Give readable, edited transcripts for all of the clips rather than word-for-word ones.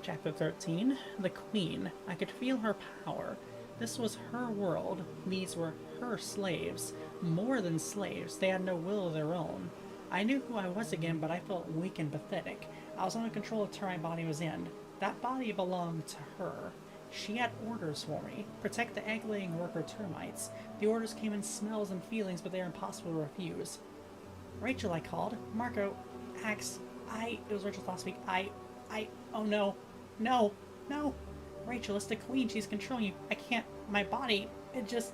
Chapter 13. The Queen. I could feel her power. This was her world. These were her slaves. More than slaves, they had no will of their own. I knew who I was again, but I felt weak and pathetic. I was under control of the turn my body was in. That body belonged to her. She had orders for me. Protect the egg-laying worker termites. The orders came in smells and feelings, but they are impossible to refuse. Rachel, I called. Marco, Axe, it was Rachel's last week. Oh no. No. No. Rachel, it's the Queen. She's controlling you. I can't, my body, it just...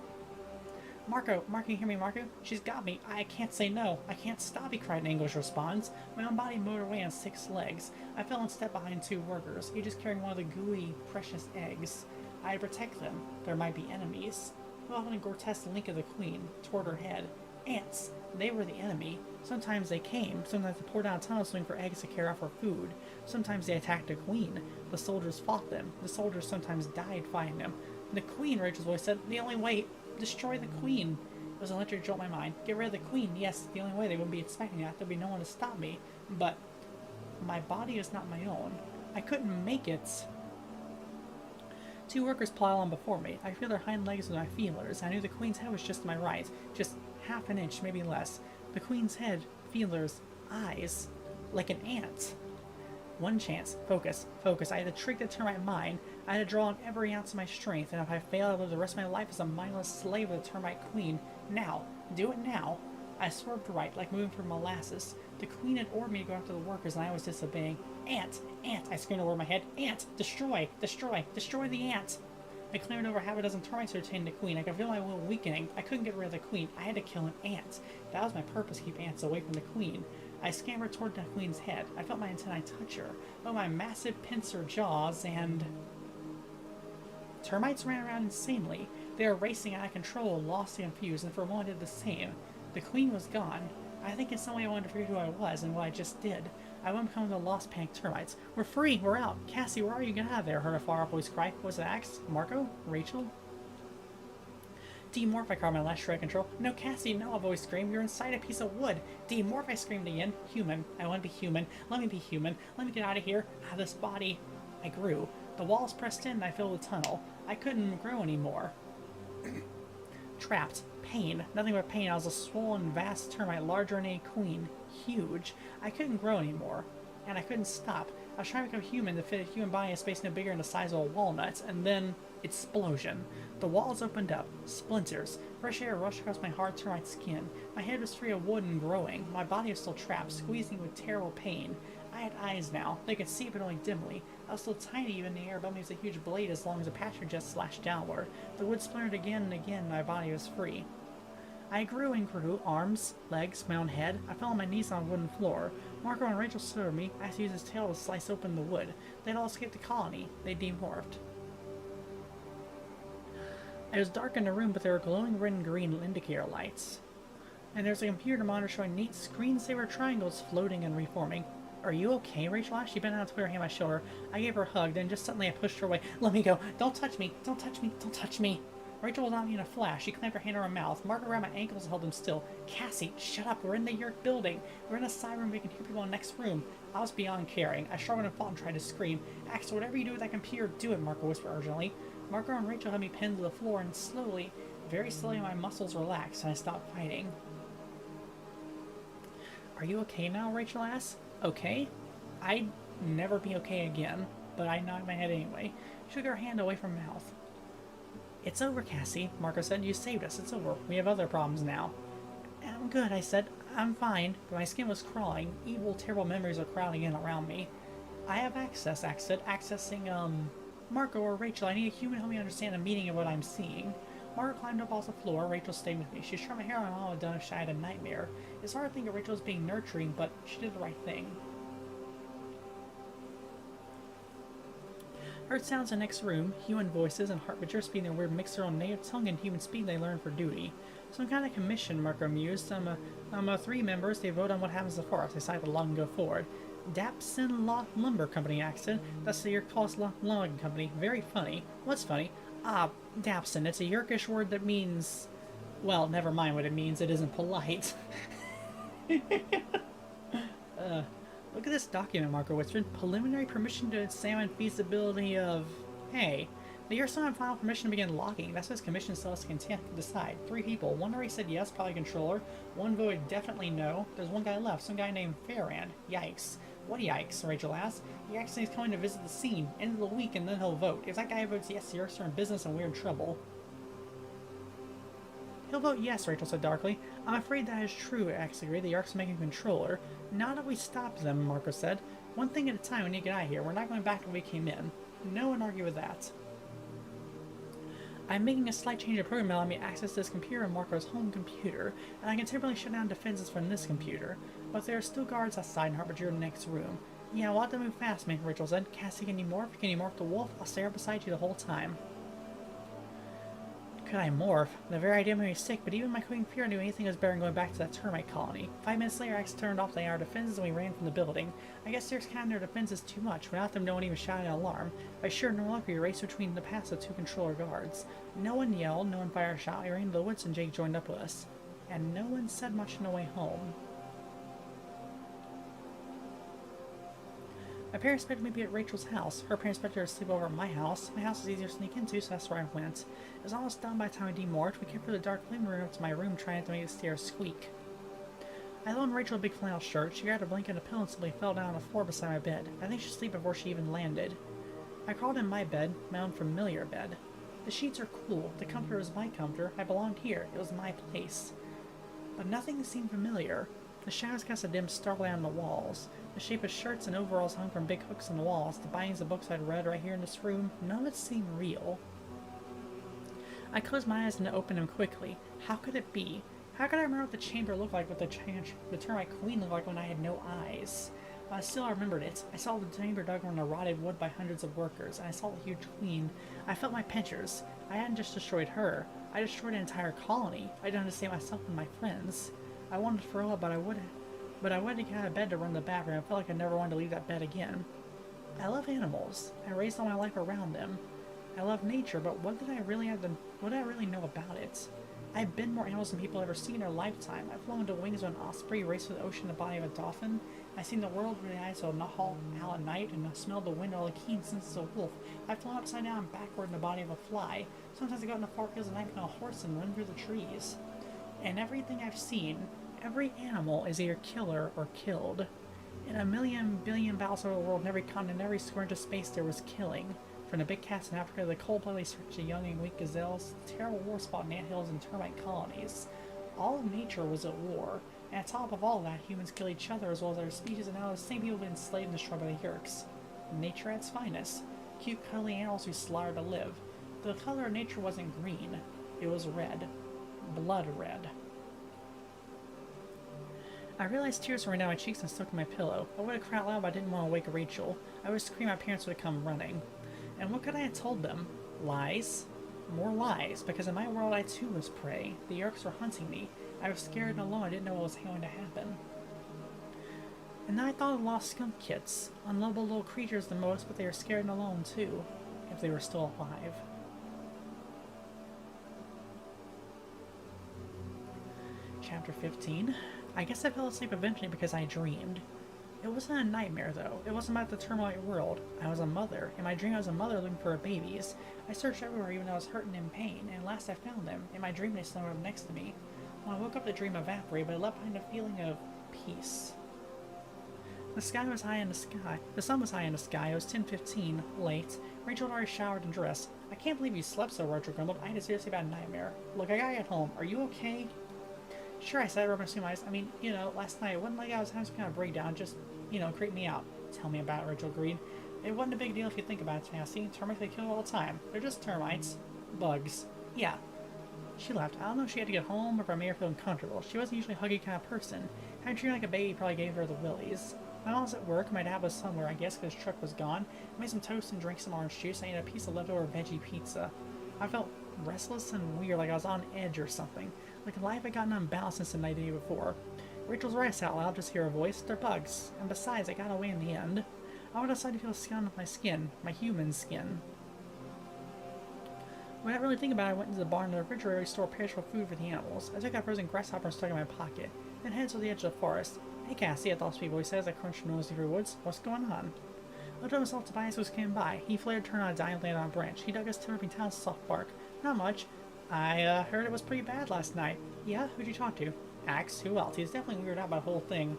Marco, you hear me, Marco? She's got me. I can't say no. I can't stop, he cried in anguish response. My own body moved away on 6 legs. I fell and stepped behind 2 workers, each just carrying one of the gooey, precious eggs. I had to protect them. There might be enemies. I felt a grotesque link of the Queen, toward her head. Ants. They were the enemy. Sometimes they came. Sometimes they poured down a tunnel swing for eggs to carry off for food. Sometimes they attacked the Queen. The soldiers fought them. The soldiers sometimes died fighting them. The Queen, Rachel's voice said, the only way... Destroy the Queen. It was an electric jolt in my mind. Get rid of the Queen. Yes, the only way. They wouldn't be expecting that. There'd be no one to stop me. But my body is not my own. I couldn't make it. 2 workers pile on before me. I feel their hind legs with my feelers. I knew the Queen's head was just to my right. Just half an inch, maybe less. The Queen's head, feelers, eyes. Like an ant. One chance. Focus. Focus. I had to trick the termite mind. I had to draw on every ounce of my strength, and if I failed, I'd live the rest of my life as a mindless slave of the termite Queen. Now. Do it now. I swerved right, like moving through molasses. The Queen had ordered me to go after the workers, and I was disobeying. Ant! Ant! I screamed over my head. Ant! Destroy! Destroy! Destroy the ant! I clambered over half a dozen termites to retain the Queen. I could feel my will weakening. I couldn't get rid of the Queen. I had to kill an ant. That was my purpose, keep ants away from the Queen. I scampered toward the Queen's head. I felt my antennae touch her. Oh, my massive pincer jaws, and... Termites ran around insanely. They were racing out of control, lost and confused, and for a moment did the same. The Queen was gone. I think in some way I wanted to forget who I was and what I just did. I went become the lost panicked termites. We're free! We're out! Cassie, where are you? Get out of there! Heard a far-off voice cry. Was it Axe? Marco? Rachel? Demorph, I cried my last shred of control. No, Cassie, no, a voice screamed. You're inside a piece of wood. Demorph, I screamed again. Human. I want to be human. Let me be human. Let me get out of here. Out of this body. I grew. The walls pressed in and I filled the tunnel. I couldn't grow anymore. Trapped. Pain. Nothing but pain. I was a swollen, vast termite, larger than a queen. Huge. I couldn't grow anymore. And I couldn't stop. I was trying to become human to fit a human body in a space no bigger than the size of a walnut, and then... explosion. The walls opened up. Splinters. Fresh air rushed across my hard termite skin. My head was free of wood and growing. My body was still trapped, squeezing with terrible pain. I had eyes now. They could see, but only dimly. I was still tiny, even in the air above me was a huge blade as long as a patcher just slashed downward. The wood splintered again and again, and my body was free. I grew and grew. Arms, legs, my own head. I fell on my knees on a wooden floor. Marco and Rachel stood over me. I had to use his tail to slice open the wood. They'd all escaped the colony. They demorphed. It was dark in the room, but there were glowing red and green indicator lights. And there was a computer monitor showing neat screensaver triangles floating and reforming. Are you okay, Rachel asked. She bent down to put her hand on my shoulder. I gave her a hug, then just suddenly I pushed her away. Let me go. Don't touch me. Don't touch me. Don't touch me. Rachel was on me in a flash. She clamped her hand on her mouth. Margaret around my ankles and held them still. Cassie, shut up. We're in the Yerk building. We're in a side room. We can hear people in the next room. I was beyond caring. I struggled and fought and tried to scream. Axel, whatever you do with that computer, do it, Marco whispered urgently. Marco and Rachel had me pinned to the floor, and slowly, very slowly, my muscles relaxed and I stopped fighting. Are you okay now? Rachel asked. Okay? I'd never be okay again, but I nodded my head anyway. She took her hand away from her mouth. It's over, Cassie, Marco said. You saved us. It's over. We have other problems now. I'm good, I said. I'm fine, but my skin was crawling. Evil, terrible memories were crowding in around me. I have access, Axe said. Accessing, Marco or Rachel, I need a human to help me understand the meaning of what I'm seeing. Marco climbed up off the floor. Rachel stayed with me. She strung my hair on my mom had done if she had a nightmare. It's hard to think of Rachel as being nurturing, but she did the right thing. Heard sounds in the next room, human voices and Harbinger speaking their weird mixer on native tongue and human speak they learned for duty. Some kind of commission, Marco mused. Some 3 members, they vote on what happens to the forest. They decide to log and go forward. Dapson Lumber Company accent. That's the Yerk Cost Logging Company. Very funny. What's funny? Dapson. It's a Yerkish word that means... Well, never mind what it means. It isn't polite. Look at this document, Marco whispered. Preliminary permission to examine feasibility of... Hey, the year signed final permission to begin logging. That's what his commission still has to decide. 3 people. One already said yes, probably controller. One voted definitely no. There's one guy left, some guy named Farrand. Yikes. What yikes? Rachel asked. He actually is coming to visit the scene. End of the week and then he'll vote. If that guy votes yes, the Yerks are in business and we're in trouble. He'll vote yes, Rachel said darkly. I'm afraid that is true, Axe agreed. The Yerks are making a controller. Not if we stop them, Marco said. One thing at a time, we need to get out of here. We're not going back to where we came in. No one argue with that. I'm making a slight change of program to allow me access this computer on Marco's home computer, and I can temporarily shut down defenses from this computer. But there are still guards outside and Harbinger in the next room. Yeah, we'll have to move fast, man, Rachel said. Cassie, can you morph? Can you morph the wolf? I'll stay right beside you the whole time. Could I morph? The very idea made me sick, but even my queen fear knew anything was better than going back to that termite colony. 5 minutes later, Axe turned off the AR defenses and we ran from the building. I guess there's kind of their defenses too much. Without them, no one even shouted an alarm. By sheer no luck, we raced between the paths of 2 controller guards. No one yelled, no one fired a shot. We ran into the woods and Jake joined up with us. And no one said much on the way home. My parents expected me to be at Rachel's house. Her parents expected her to sleep over at my house. My house is easier to sneak into, so that's where I went. It was almost done by the time I demorphed. We kept the dark living room up to my room, trying to make the stairs squeak. I loaned Rachel a big flannel shirt. She grabbed a blanket and a pillow and simply fell down on the floor beside my bed. I think she'd sleep before she even landed. I crawled in my bed, my own familiar bed. The sheets are cool. The comforter was my comforter. I belonged here. It was my place. But nothing seemed familiar. The shadows cast a dim starlight on the walls. The shape of shirts and overalls hung from big hooks on the walls. The bindings of books I'd read right here in this room. None of it seemed real. I closed my eyes and opened them quickly. How could it be? How could I remember what the chamber looked like, what the termite queen looked like when I had no eyes? Still I remembered it. I saw the chamber dug in the rotted wood by hundreds of workers, and I saw the huge queen. I felt my pinchers. I hadn't just destroyed her. I destroyed an entire colony. I didn't understand myself and my friends. I wanted to throw up, but I wouldn't get out of bed to run to the bathroom. I felt like I never wanted to leave that bed again. I love animals. I raised all my life around them. I love nature, but what did I really know about it? I've been more animals than people ever see in their lifetime. I've flown to wings of an osprey, raced through the ocean in the body of a dolphin. I've seen the world with the eyes of a nuthatch owl at night, and I've smelled the wind all the keen senses of a wolf. I've flown upside down and backward in the body of a fly. Sometimes I go in the far hills at night on a horse and run through the trees. And everything I've seen, every animal is either killer or killed. In a million billion battles over the world, in every continent, every square inch of space, there was killing. From the big cats in Africa to the cold-blooded search of young and weak gazelles, the terrible war spot in anthills and termite colonies. All of nature was at war, and on top of all that, humans kill each other as well as other species, and now the same people have been enslaved and destroyed by the Yerks. Nature at its finest. Cute, cuddly animals who slaughter to live. The color of nature wasn't green. It was red. Blood red. I realized tears were running down my cheeks and stuck to my pillow. I would have cried loud, but I didn't want to wake Rachel. I would scream, my parents would have come running. And what could I have told them? Lies? More lies, because in my world I too was prey. The Yerks were hunting me. I was scared and alone. I didn't know what was going to happen. And then I thought of lost skunk kits. Unlovable little creatures the most, but they were scared and alone too. If they were still alive. Chapter 15. I guess I fell asleep eventually because I dreamed. It wasn't a nightmare, though. It wasn't about the termite world. I was a mother. In my dream, I was a mother looking for her babies. I searched everywhere, even though I was hurt and in pain, and at last I found them. In my dream, they snuggled up next to me. When I woke up, the dream evaporated, but it left behind a feeling of peace. The sky was high in the sky. The sun was high in the sky. It was 10:15, late. Rachel had already showered and dressed. I can't believe you slept so, Rachel grumbled. I had a seriously bad nightmare. Look, I gotta get home. Are you okay? Sure, I said, rubbing my eyes. I mean, last night, it wasn't like I was having some kind of breakdown, just, creep me out. Tell me about it, Rachel agreed. It wasn't a big deal if you think about it, Nancy. Termites they kill all the time. They're just termites. Bugs. Yeah. She laughed. I don't know if she had to get home or if I made her feel uncomfortable. She wasn't usually a huggy kind of person. Having treated like a baby probably gave her the willies. My mom was at work. My dad was somewhere, I guess, because his truck was gone. I made some toast and drank some orange juice. I ate a piece of leftover veggie pizza. I felt restless and weird, like I was on edge or something. Like life had gotten unbalanced since the night the day before. Rachel's right, I said out loud, just hear her voice. They're bugs. And besides, I got away in the end. I went outside to feel skin on my skin. My human skin. Without really thinking about it, I went into the barn and the refrigerator to store perishable food for the animals. I took out frozen grasshopper and stuck it in my pocket. Then headed to the edge of the forest. Hey Cassie, a thoughtful voice says, I crunched your nose through the woods. What's going on? I told himself Tobias was came by. He flared, turned on a dime, landed on a branch. He dug his toe ripping talons soft bark. Not much. I heard it was pretty bad last night. Yeah? Who'd you talk to? Axe. Who else? He's definitely weirded out by the whole thing.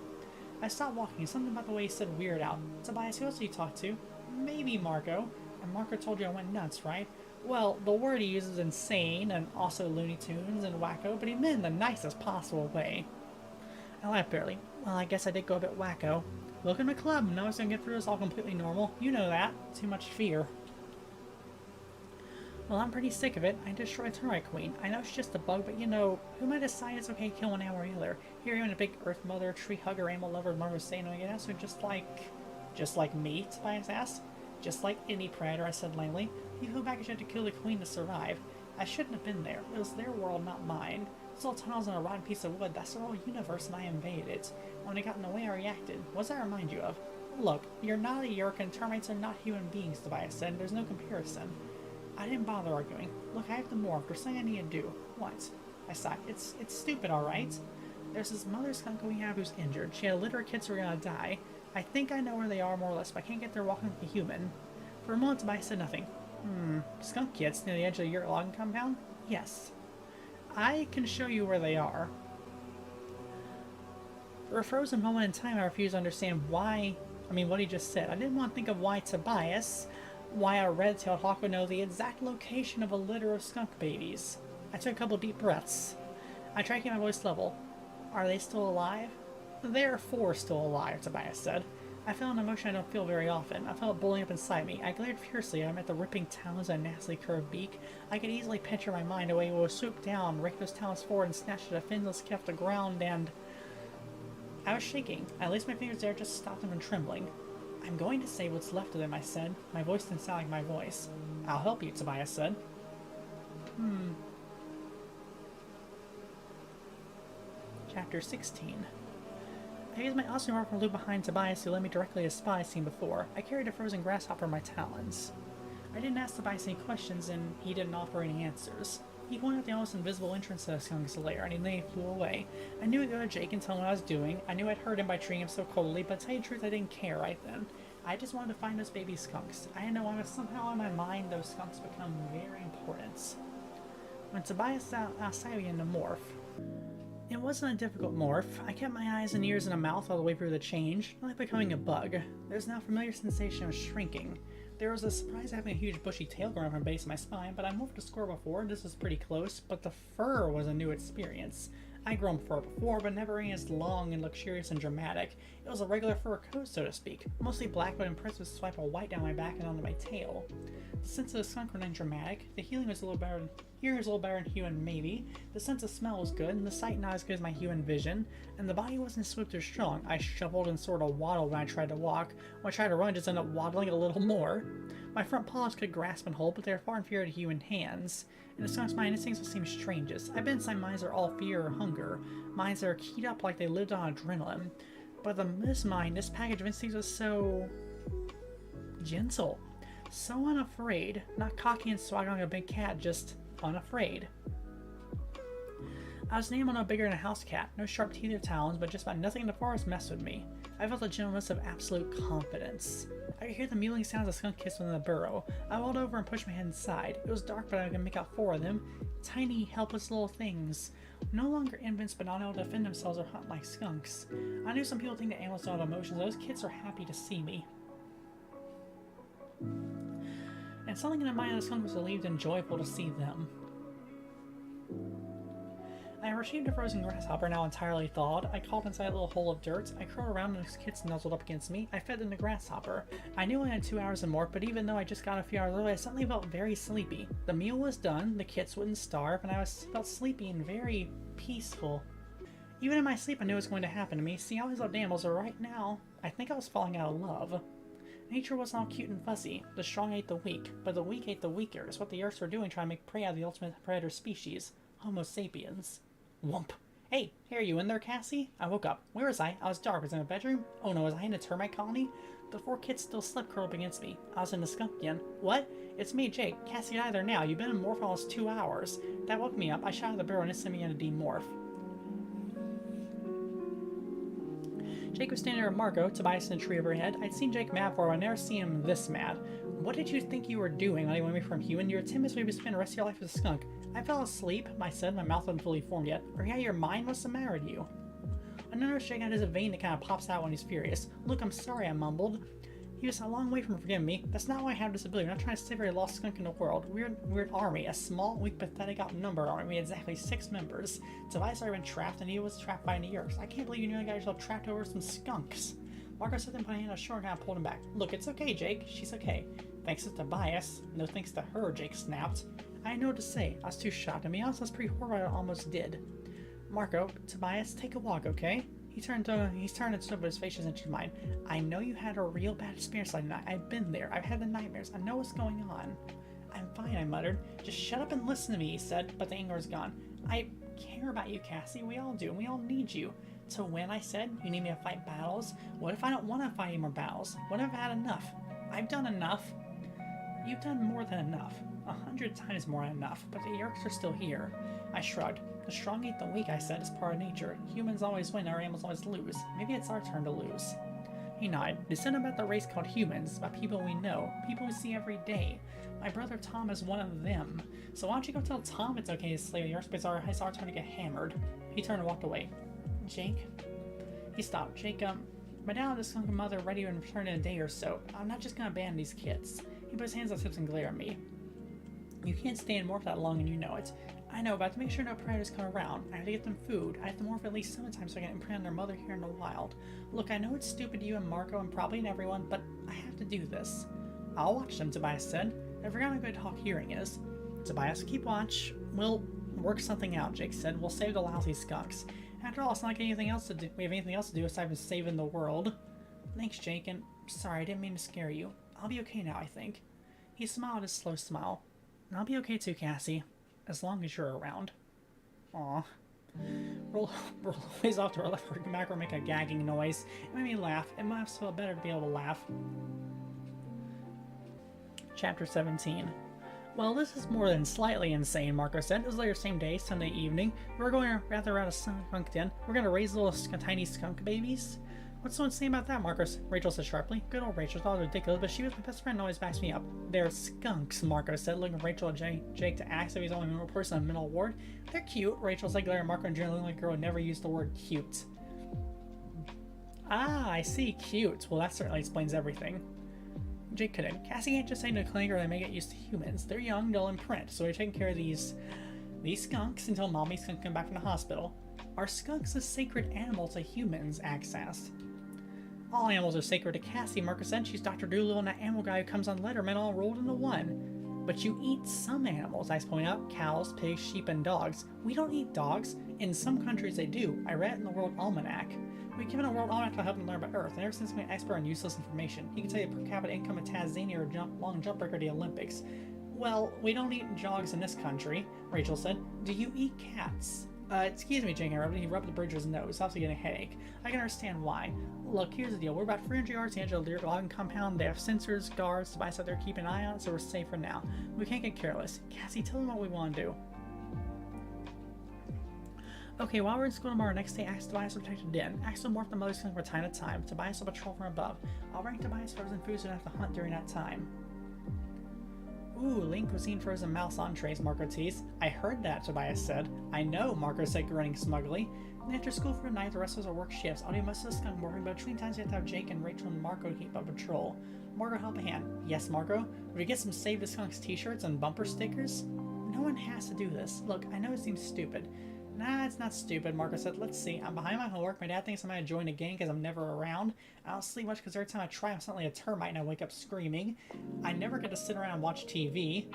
I stopped walking. Something about the way he said weird out. Tobias, who else did you talk to? Maybe Marco. And Marco told you I went nuts, right? Well, the word he uses is insane, and also Looney Tunes and wacko, but he meant in the nicest possible way. I laughed barely. Well, I guess I did go a bit wacko. Welcome to the club. No one's gonna get through this all completely normal. You know that. Too much fear. Well, I'm pretty sick of it. I destroyed Termite Queen. I know it's just a bug, but you know, who might decide it's okay to kill one animal or the other? Here you in a big earth mother, tree hugger, animal lover, mother saying, oh yeah, so just like me, Tobias asked. Just like any predator, I said lamely. You feel back as you had to kill the queen to survive. I shouldn't have been there. It was their world, not mine. Those little tunnels on a rotten piece of wood, that's their whole universe, and I invaded it. When it got in the way, I reacted. What does that remind you of? Look, you're not a Yerk, and termites are not human beings, Tobias said. There's no comparison. I didn't bother arguing. Look, I have to morph. There's something I need to do. What? I sighed. It's stupid, alright? There's this mother skunk we have who's injured. She had a litter of kids who are gonna die. I think I know where they are, more or less, but I can't get there walking like a human. For a moment, Tobias said nothing. Skunk kids near the edge of the Yerk logging compound? Yes. I can show you where they are. For a frozen moment in time, I refused to understand what he just said. I didn't want to think of why Tobias, why a red-tailed hawk would know the exact location of a litter of skunk babies. I took a couple deep breaths. I tried to keep my voice level. Are they still alive? There are 4 still alive, Tobias said. I felt an emotion I don't feel very often. I felt it boiling up inside me. I glared fiercely. I met the ripping talons and a nastily curved beak. I could easily picture my mind a way it would swoop down, rake those talons forward, and snatch at a finless kid off the ground, and... I was shaking. I placed my fingers there, just stopped them from trembling. I'm going to save what's left of them, I said. My voice didn't sound like my voice. I'll help you, Tobias said. Chapter 16. I used my Animorph loop behind Tobias who led me directly to a spot I'd seen before. I carried a frozen grasshopper in my talons. I didn't ask Tobias any questions, and he didn't offer any answers. He pointed out the almost invisible entrance to the skunk's lair, and he flew away. I knew I'd go to Jake and tell him what I was doing. I knew I'd hurt him by treating him so coldly, but to tell you the truth, I didn't care right then. I just wanted to find those baby skunks. I didn't know why, but somehow in my mind, those skunks become very important. When Tobias outside began to morph. It wasn't a difficult morph. I kept my eyes and ears and a mouth all the way through the change, not like becoming a bug. There's now a familiar sensation of shrinking. There was a surprise having a huge bushy tail growing from the base of my spine, but I morphed a squirrel before. This was pretty close, but the fur was a new experience. I'd grown fur before, but never any as long and luxurious and dramatic. It was a regular fur coat, so to speak, mostly black but impressive swipe of white down my back and onto my tail. The sense of the skunk remained dramatic. The hearing was a little better. Hearing was a little better than human, maybe. The sense of smell was good, and the sight not as good as my human vision. And the body wasn't swift or strong. I shuffled and sort of waddled when I tried to walk. When I tried to run, I just ended up waddling a little more. My front paws could grasp and hold, but they were far inferior to human hands. In the skunk's mind, instincts would seem strangest. I bet inside minds are all fear or hunger. Minds that are keyed up like they lived on adrenaline. But this mind, this package of instincts was so... gentle. So unafraid. Not cocky and swaggering like a big cat, just unafraid. I was an animal no bigger than a house cat. No sharp teeth or talons, but just about nothing in the forest messed with me. I felt a gentleness of absolute confidence. I could hear the mewling sounds of skunk kiss within the burrow. I rolled over and pushed my head inside. It was dark, but I could make out 4 of them. Tiny, helpless little things. No longer infants, but not able to defend themselves or hunt like skunks. I knew some people think that animals don't have emotions. Those kids are happy to see me. And something in the mind of the skunk was relieved and joyful to see them. I retrieved a frozen grasshopper, now entirely thawed. I crawled inside a little hole of dirt. I curled around and the kids nuzzled up against me. I fed them the grasshopper. I knew I had 2 hours and more, but even though I just got a few hours early, I suddenly felt very sleepy. The meal was done, the kids wouldn't starve, and I felt sleepy and very peaceful. Even in my sleep, I knew it was going to happen to me. See, all these little animals are right now. I think I was falling out of love. Nature wasn't all cute and fuzzy. The strong ate the weak, but the weak ate the weaker. It's what the Earths were doing, trying to make prey out of the ultimate predator species, Homo sapiens. Whomp. Hey, are you in there, Cassie? I woke up. Where was I? I was dark. Was I in a bedroom? Oh no, was I in a termite colony? The 4 kids still slept curled up against me. I was in the skunk again. What? It's me, Jake. Cassie and I are there now. You've been in morph for almost 2 hours. That woke me up. I shot out of the burrow and it sent me in a demorph. Jake was standing there with Marco, Tobias in a tree overhead. I'd seen Jake mad before, but I'd never seen him this mad. What did you think you were doing when you went away from human? You're 10 minutes away to spend the rest of your life with a skunk. I fell asleep, I said, my mouth wasn't fully formed yet. Or yeah, your mind? What's the matter with you? I noticed Jake had his vein that kind of pops out when he's furious. Look, I'm sorry, I mumbled. He was a long way from forgiving me. That's not why I have this ability. We're not trying to save every lost skunk in the world. We're an army, a small, weak, pathetic, outnumbered army. We had exactly 6 members. Tobias had already been trapped, and he was trapped by New York. I can't believe you nearly got yourself trapped over some skunks. Marco said then put a hand on his shoulder and kind of pulled him back. Look, it's okay, Jake. She's okay. Thanks to Tobias. No thanks to her, Jake snapped. I had no what to say. I was too shocked. To be honest, I was pretty horrified. I almost did. Marco, Tobias, take a walk, okay? He's turned to his face isn't to mine. I know you had a real bad experience like that. I've been there. I've had the nightmares. I know what's going on. I'm fine, I muttered. Just shut up and listen to me, he said, but the anger was gone. I care about you, Cassie. We all do, and we all need you. So when I said, you need me to fight battles? What if I don't want to fight any more battles? What if I've had enough? I've done enough. You've done more than enough. 100 times more than enough, but the Yerks are still here. I shrugged. The strong eat the weak, I said, is part of nature. Humans always win, our animals always lose. Maybe it's our turn to lose. He nodded. This isn't about the race called humans. It's about people we know, people we see every day. My brother Tom is one of them. So why don't you go tell Tom it's okay to slay the Yerks, but it's our turn to get hammered. He turned and walked away. Jake? He stopped. Jake, my dad and his skunk mother ready to return in a day or so. I'm not just gonna abandon these kids. He put his hands on his hips and glared at me. You can't stay in morph that long and you know it. I know, but to make sure no predators come around, I have to get them food. I have to morph at least 7 times so I can imprint on their mother here in the wild. Look, I know it's stupid to you and Marco and probably to everyone, but I have to do this. I'll watch them, Tobias said. I forgot how good Hawk hearing is. Tobias, keep watch. We'll work something out, Jake said. We'll save the lousy skunks. After all, it's not like anything else to do. We have anything else to do aside from saving the world. Thanks, Jake, and sorry, I didn't mean to scare you. I'll be okay now, I think. He smiled his slow smile. And I'll be okay too, Cassie. As long as you're around. Aw. Roll ways off to our left, Macro make a gagging noise. It made me laugh. It might have felt better to be able to laugh. Chapter 17. Well, this is more than slightly insane, Marco said. It was later same day, Sunday evening. We're going to rather around a skunk den. We're going to raise little tiny skunk babies. What's so insane about that, Marcos? Rachel said sharply. Good old Rachel thought it was ridiculous, but she was my best friend and always backs me up. They're skunks, Marco said, looking at Rachel and Jake to ask if he's the only one person in the middle ward. They're cute, Rachel said, glaring at Marco and generally like a girl who never used the word cute. Ah, I see, cute. Well, that certainly explains everything. Jake couldn't. Cassie ain't just saying to cling or they may get used to humans. They're young, they'll imprint, so we're taking care of these skunks until mommy's gonna come back from the hospital. Are skunks a sacred animal to humans? Axe asked. All animals are sacred to Cassie, Marcus said. She's Dr. Doolittle and that animal guy who comes on Letterman all rolled into one. But you eat some animals, Ice pointed out. Cows, pigs, sheep, and dogs. We don't eat dogs. In some countries they do. I read it in the World Almanac. We've given a World Almanac to help them learn about Earth, and ever since I'm an expert on useless information. You can tell you the per capita income of Tanzania or long jump record at the Olympics. Well, we don't eat dogs in this country, Rachel said. Do you eat cats? Excuse me, Jake interrupted. He rubbed the bridge of his nose, also getting a headache. I can understand why. Look, here's the deal. We're about 300 yards to the edge of the logging compound. They have sensors, guards, devices out there keeping an eye on it, so we're safe for now. We can't get careless. Cassie, tell them what we want to do. Okay, while we're in school tomorrow, next day, ask Tobias to protect the den. Ask to morph the mother's skunk from time to time. Tobias will patrol from above. I'll bring Tobias frozen foods and have to hunt during that time. Ooh, lean cuisine frozen mouse entrees, Marco teased. I heard that, Tobias said. I know, Marco said, grinning smugly. And after school for the night, the rest of us will work shifts. I'll do most of the skunk morphing, but between times we have to have Jake and Rachel and Marco to keep up patrol. Marco, help a hand. Yes, Marco? Would we get some Save the Skunks t-shirts and bumper stickers? No one has to do this. Look, I know it seems stupid. Nah, it's not stupid, Marco said. Let's see. I'm behind my homework. My dad thinks I'm going to join a gang because I'm never around. I don't sleep much because every time I try, I'm suddenly a termite and I wake up screaming. I never get to sit around and watch TV.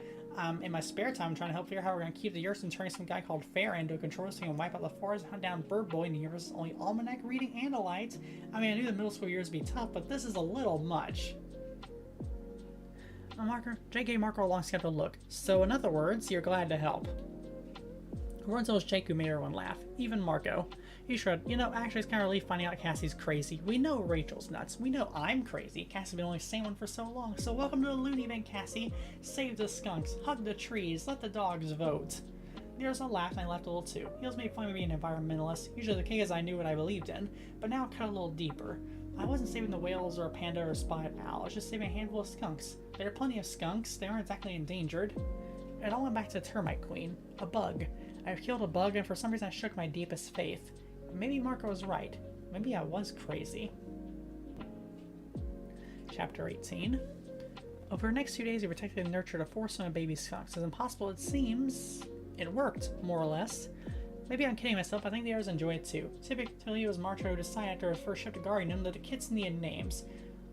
In my spare time, I'm trying to help figure out how we're going to keep the Yerks from turning some guy called Fair into a controller so he can wipe out the forest, hunt down Bird Boy, and the universe's only almanac reading Andalite. I mean, I knew the middle school years would be tough, but this is a little much. Jake gave Marco a long skeptical look. So, in other words, you're glad to help. Everyone tells Jake who made everyone laugh, even Marco. He shrugged. You know, actually it's kind of relief finding out Cassie's crazy. We know Rachel's nuts. We know I'm crazy. Cassie's been the only sane one for so long. So welcome to the loony bin, Cassie. Save the skunks. Hug the trees. Let the dogs vote. The Arizona laughed and I laughed a little too. He was making fun of me being an environmentalist, usually the case I knew what I believed in, but now it cut a little deeper. I wasn't saving the whales or a panda or a spotted owl, I was just saving a handful of skunks. There are plenty of skunks, they aren't exactly endangered. It all went back to the termite queen. A bug. I killed a bug and for some reason I shook my deepest faith. Maybe Marco was right. Maybe I was crazy. Chapter 18. Over the next 2 days, we protected and nurtured a foursome of baby skunks. As impossible it seems, it worked, more or less. Maybe I'm kidding myself, I think the others enjoy it too. Typically, it was Marco who decided after his first shift to guarding them that the kids needed names.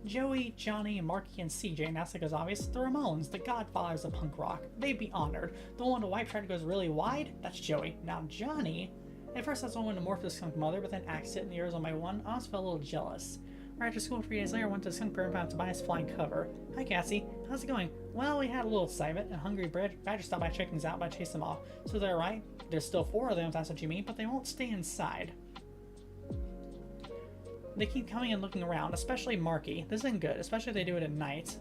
Joey, Johnny, Marky, and CJ, and that's like as obvious. The Ramones, the godfathers of punk rock. They'd be honored. The one with the white track goes really wide? That's Joey. Now Johnny... At first I was wanting to morph the skunk mother, but then accident in the ears on my one, I almost felt a little jealous. Right after school 3 days later, I went to the skunk barn to buy his flying cover. Hi Cassie, how's it going? Well, we had a little excitement, and Hungry Badger stopped by to check things out, but I chased them off. So they're right. There's still 4 of them, if that's what you mean, but they won't stay inside. They keep coming and looking around, especially Marky. This isn't good, especially if they do it at night.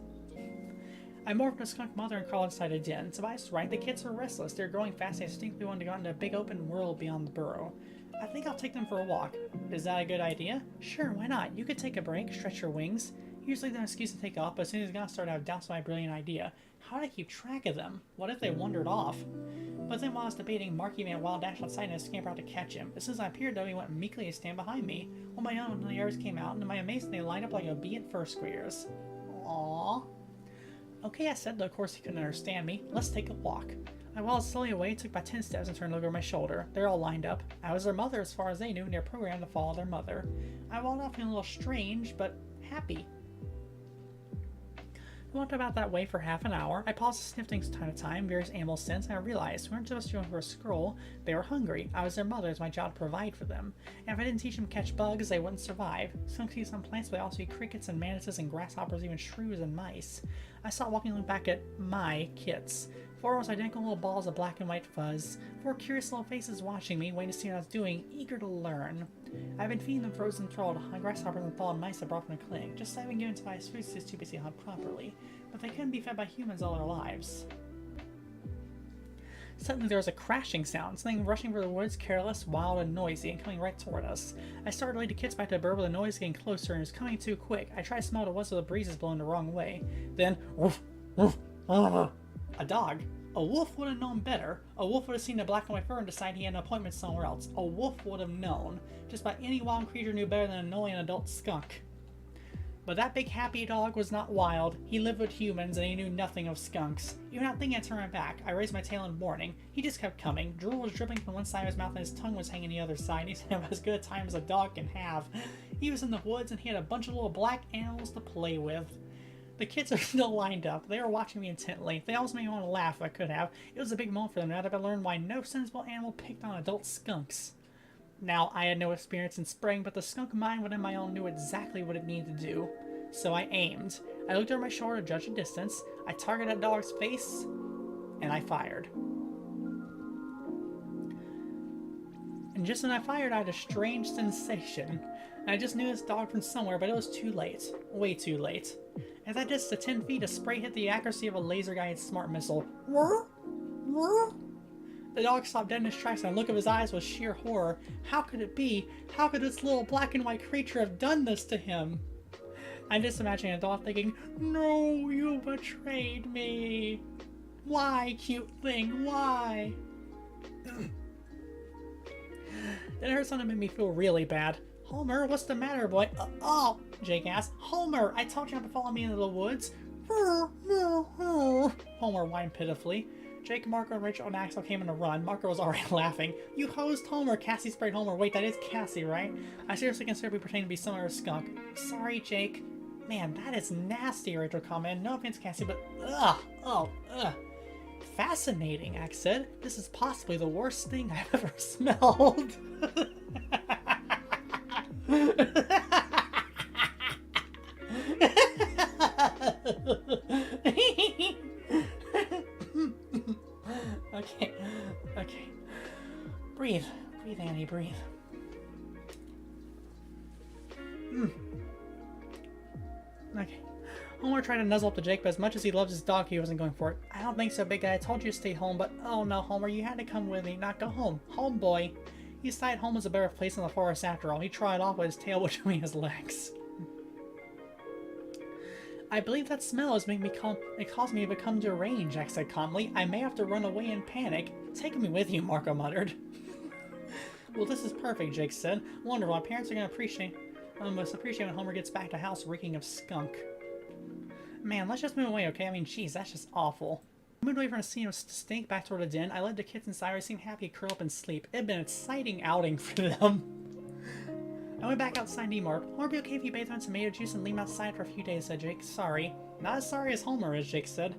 I morphed a skunk mother and crawled inside a den. Tobias right, the kids are restless. They're growing fast and distinctly want to go into a big open world beyond the burrow. I think I'll take them for a walk. Is that a good idea? Sure, why not? You could take a break, stretch your wings. Usually there's an excuse to take off, but as soon as it's gonna start, I have doubts of my brilliant idea. How do I keep track of them? What if they wandered off? But then while I was debating, Marky made a wild dash outside and I scampered out to catch him. As soon as I appeared though, he went meekly to stand behind me. Well, my own the others came out, and to my amazement they lined up like obedient first graders. Aww. Okay, I said, though of course he couldn't understand me. Let's take a walk. I waddled slowly away, took about 10 steps and turned to look over my shoulder. They're all lined up. I was their mother as far as they knew, and they're programmed to follow their mother. I waddled off feeling a little strange, but happy. I walked about that way for half an hour. I paused to sniff things time to time, various animal scents, and I realized we weren't just going for a scroll. They were hungry. I was their mother. It was my job to provide for them. And if I didn't teach them to catch bugs, they wouldn't survive. Skunks eat some plants, but they also eat crickets and mantises and grasshoppers, even shrews and mice. I stopped walking and looked back at my kits. 4 almost identical little balls of black and white fuzz. 4 curious little faces watching me, waiting to see what I was doing, eager to learn. I've been feeding them frozen thralled grasshoppers and thawed mice I brought from the clinic, just so I've been given to my food is too busy to hunt properly. But they couldn't be fed by humans all their lives. Suddenly there was a crashing sound, something rushing through the woods, careless, wild, and noisy, and coming right toward us. I started to lead the kids back to the bird, but the noise getting closer, and it was coming too quick. I tried to smell what it was, so the breeze is blowing the wrong way. Then, woof, woof, a dog. A wolf would have known better. A wolf would have seen the black and white fur and decided he had an appointment somewhere else. A wolf would have known. Just about any wild creature knew better than an annoying adult skunk. But that big happy dog was not wild. He lived with humans and he knew nothing of skunks. Even not thinking I turned my back, I raised my tail in warning. He just kept coming. Drool was dripping from one side of his mouth and his tongue was hanging the other side. He's having as good a time as a dog can have. He was in the woods and he had a bunch of little black animals to play with. The kids are still lined up. They were watching me intently. They almost made me want to laugh if I could have. It was a big moment for them now that I learned why no sensible animal picked on adult skunks. Now, I had no experience in spraying, but the skunk mind within my own knew exactly what it needed to do. So I aimed. I looked over my shoulder to judge the distance. I targeted that dog's face, and I fired. And just when I fired, I had a strange sensation. I just knew this dog from somewhere, but it was too late. Way too late. As I just to 10 feet, a spray hit the accuracy of a laser-guided smart missile. The dog stopped dead in his tracks, and the look of his eyes was sheer horror. How could it be? How could this little black and white creature have done this to him? I'm just imagining a dog thinking, "No, you betrayed me. Why, cute thing, why?" Then I heard something that made me feel really bad. "Homer, what's the matter, boy?" Oh, Jake asked. "Homer, I told you not to follow me into the woods." Homer whined pitifully. Jake, Marco, and Rachel and Axel came in a run. Marco was already laughing. "You hosed Homer." Cassie sprayed Homer. "Wait, that is Cassie, right?" "I seriously considered we pretending to be some other skunk." "Sorry, Jake." "Man, that is nasty," Rachel commented. "No offense, Cassie, but ugh. "Fascinating," Axe said. "This is possibly the worst thing I've ever smelled." Okay. Breathe, Annie, breathe. Okay. Homer Homer tried to nuzzle up to Jake, but as much as he loves his dog, he wasn't going for it. I don't think so, big guy. I told you to stay home, but oh no, Homer, you had to come with me. Not go home. Home, boy. He decided home was a better place in the forest after all. He trotted off with his tail between his legs. I believe that smell is making me it caused me to become deranged, Jack said calmly. I may have to run away in panic. Take me with you, Marco muttered. Well, this is perfect, Jake said. Wonderful. My parents are going to appreciate when Homer gets back to the house reeking of skunk. Man, let's just move away, okay? I mean, jeez, that's just awful. I moved away from the scene of stink back toward the den. I led the kids inside. I seemed happy to curl up and sleep. It had been an exciting outing for them. I went back outside Animorph. Homer, be okay if you bathe him in tomato juice and leave him outside for a few days, said Jake. Sorry. Not as sorry as Homer is, Jake said.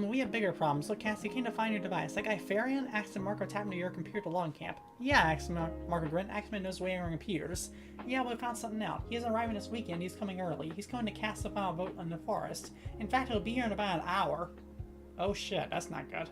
We have bigger problems. Look, Cassie, came to find your device. That guy Farian asked Marco tapped into your computer to log camp. Yeah, asked Marco grinned. Axeman knows way on computers. Yeah, well, we found something out. He isn't arriving this weekend. He's coming early. He's going to cast the final vote on the forest. In fact, he'll be here in about an hour. Oh shit, that's not good.